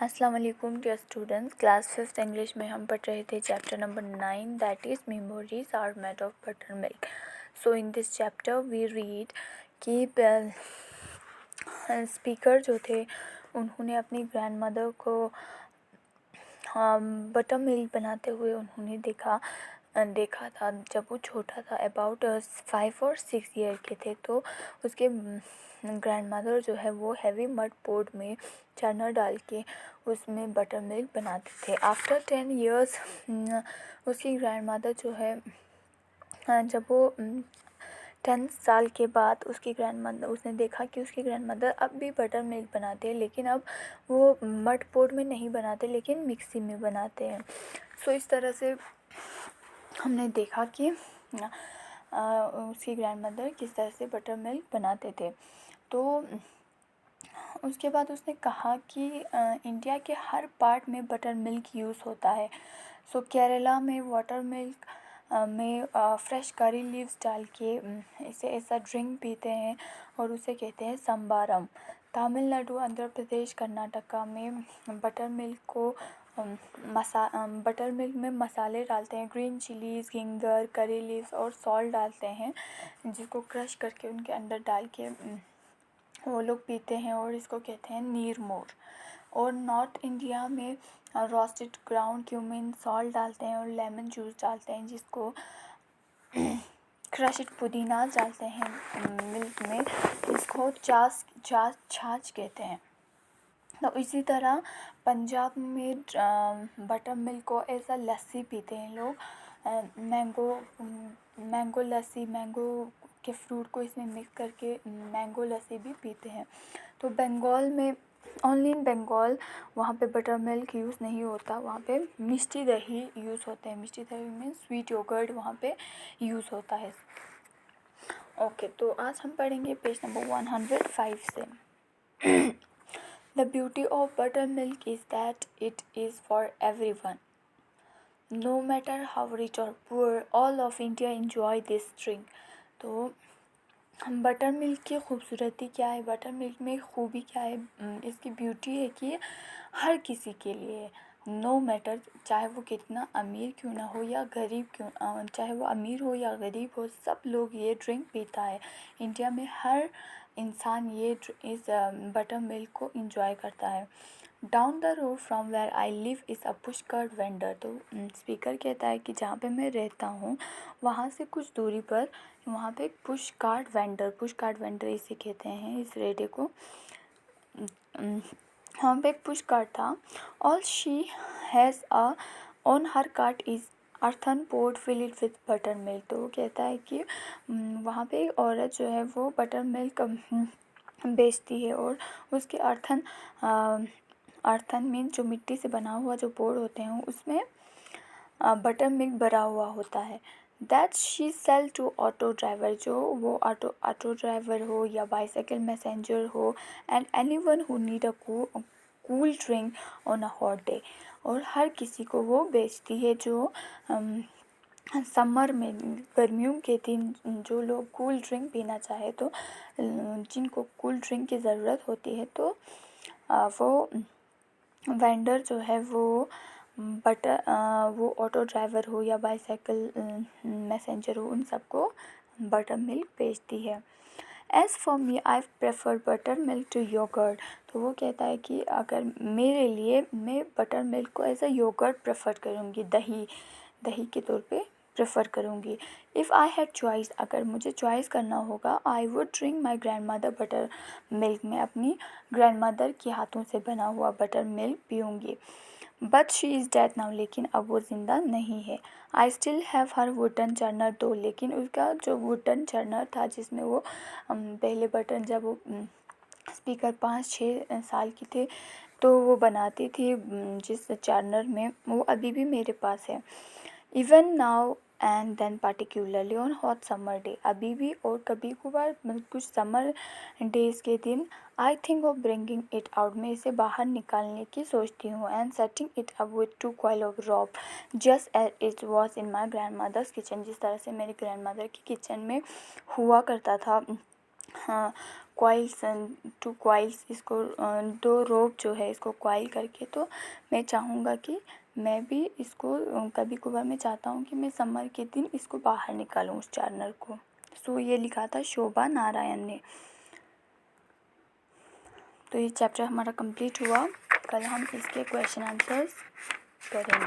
अस्सलाम वालेकुम dear students. Class 5th English में हम पढ़ रहे थे chapter number 9 that is memories are made of buttermilk. So in this chapter we read कि स्पीकर जो थे उन्होंने अपनी ग्रैंड मदर को बटर मिल्क बनाते हुए उन्होंने देखा था जब वो छोटा था, अबाउट 5 और 6 ईयर के थे। तो उसके ग्रैंड मदर जो है वो हैवी मड पोट में चना डाल के उसमें बटर मिल्क बनाते थे। आफ्टर 10 ईयर्स उसकी ग्रैंड मदर जो है जब वो 10 साल के बाद उसने देखा कि उसकी ग्रैंड मदर अब भी बटर मिल्क बनाते हैं, लेकिन अब वो मड पोट में नहीं बनाते लेकिन मिक्सी में बनाते हैं। सो इस तरह से हमने देखा कि उसकी ग्रैंड मदर किस तरह से बटर मिल्क बनाते थे। तो उसके बाद उसने कहा कि इंडिया के हर पार्ट में बटर मिल्क यूज़ होता है। सो केरला में वाटर मिल्क में फ्रेश करी लीव्स डाल के इसे ऐसा ड्रिंक पीते हैं और उसे कहते हैं संबारम। तमिलनाडु, आंध्र प्रदेश, कर्नाटका में बटर मिल्क में मसाले डालते हैं, green chillies, ginger, curry leaves और सॉल्ट डालते हैं, जिसको क्रश करके उनके अंदर डाल के वो लोग पीते हैं और इसको कहते हैं नीर मोर। और नॉर्थ इंडिया में रोस्टेड ग्राउंड क्यूमिन, सॉल्ट डालते हैं और लेमन जूस डालते हैं, जिसको क्रश्ड पुदीना डालते हैं मिल्क में, इसको छाछ कहते हैं। तो इसी तरह पंजाब में बटर मिल्क को ऐसा लस्सी पीते हैं लोग, मैंगो लस्सी, मैंगो के फ्रूट को इसमें मिक्स करके मैंगो लस्सी भी पीते हैं। तो बंगाल में, ओनली इन बंगाल, वहाँ पे बटर मिल्क यूज़ नहीं होता, वहाँ पे मिष्टी दही यूज़ होते हैं। मिष्टी दही में स्वीट योगर्ट वहाँ पे यूज़ होता है। ओके, तो आज हम पढ़ेंगे पेज नंबर 105 से। The beauty of buttermilk is that it is for everyone. No matter how rich or poor, all of India enjoy this drink. तो बटर मिल्क की खूबसूरती क्या है, बटर मिल्क में खूबी क्या है, इसकी ब्यूटी है कि हर किसी के लिए, नो मैटर, चाहे वो कितना अमीर क्यों ना हो या गरीब चाहे वो अमीर हो या गरीब हो, सब लोग ये ड्रिंक पीता है। इंडिया में हर इंसान इस बटर मिल्क को इंजॉय करता है। Down the road from where I live is a pushcart vendor. तो स्पीकर कहता है कि जहाँ पे मैं रहता हूँ वहाँ से कुछ दूरी पर वहाँ पे एक पुश कार्ट वेंडर इसे कहते हैं, इस रेडे को। वहाँ पे एक पुश कार्ट था। All she has a on her cart is earthen pot fill it with buttermilk. तो वो कहता है कि वहाँ पे एक औरत जो है वो बटर मिल्क बेचती है और उसके अर्थन मीन जो मिट्टी से बना हुआ जो बोर्ड होते हैं उसमें बटर मिल्क भरा हुआ होता है। That she sell to auto driver, जो वो ऑटो ड्राइवर हो या बाइसाइकिल मैसेंजर हो, and anyone who need a cool drink on a hot day. और हर किसी को वो बेचती है जो समर में, गर्मियों के दिन जो लोग कूल ड्रिंक पीना चाहे, तो जिनको कूल ड्रिंक की ज़रूरत होती है, तो वो वेंडर जो है वो वो ऑटो ड्राइवर हो या बाइसाइकिल मैसेंजर हो, उन सबको बटर मिल्क बेचती है। As for me I prefer buttermilk to yogurt. तो वो कहता है कि अगर मेरे लिए, मैं बटर मिल्क को एज अ योगर्ट प्रेफर करूँगी, दही के तौर पे प्रेफर करूँगी। इफ़ आई हैड चॉइस, अगर मुझे चॉइस करना होगा, I would drink my grandmother buttermilk, मैं अपनी ग्रैंड मदर के हाथों से बना हुआ बटर मिल्क पीऊँगी। But she is dead now, लेकिन अब वो ज़िंदा नहीं है। I still have her wooden churner, though, लेकिन उसका जो वुडन चर्नर था जिसमें वो पहले बटन, जब वो स्पीकर 5-6 साल की थे तो वो बनाती थी जिस चर्नर में, वो अभी भी मेरे पास है। Even now and then particularly on hot summer day, अभी भी और कभी कभार कुछ समर डेज़ के दिन, I think of bringing it out, मैं इसे बाहर निकालने की सोचती हूँ, and setting it up with 2 coil of rope just as it was in my grandmother's kitchen, जिस तरह से मेरी ग्रैंड मदर की किचन में हुआ करता था। हाँ, कॉइल्स, 2 कॉइल्स, इसको 2 रोप जो है इसको कॉइल करके, तो मैं चाहूँगा कि मैं भी इसको कभी कभार मैं चाहता हूँ कि मैं समर के दिन इसको बाहर निकालूँ उस चार्नर को। सो ये लिखा था शोभा नारायण ने। तो ये चैप्टर हमारा कंप्लीट हुआ। कल हम इसके क्वेश्चन आंसर्स करेंगे।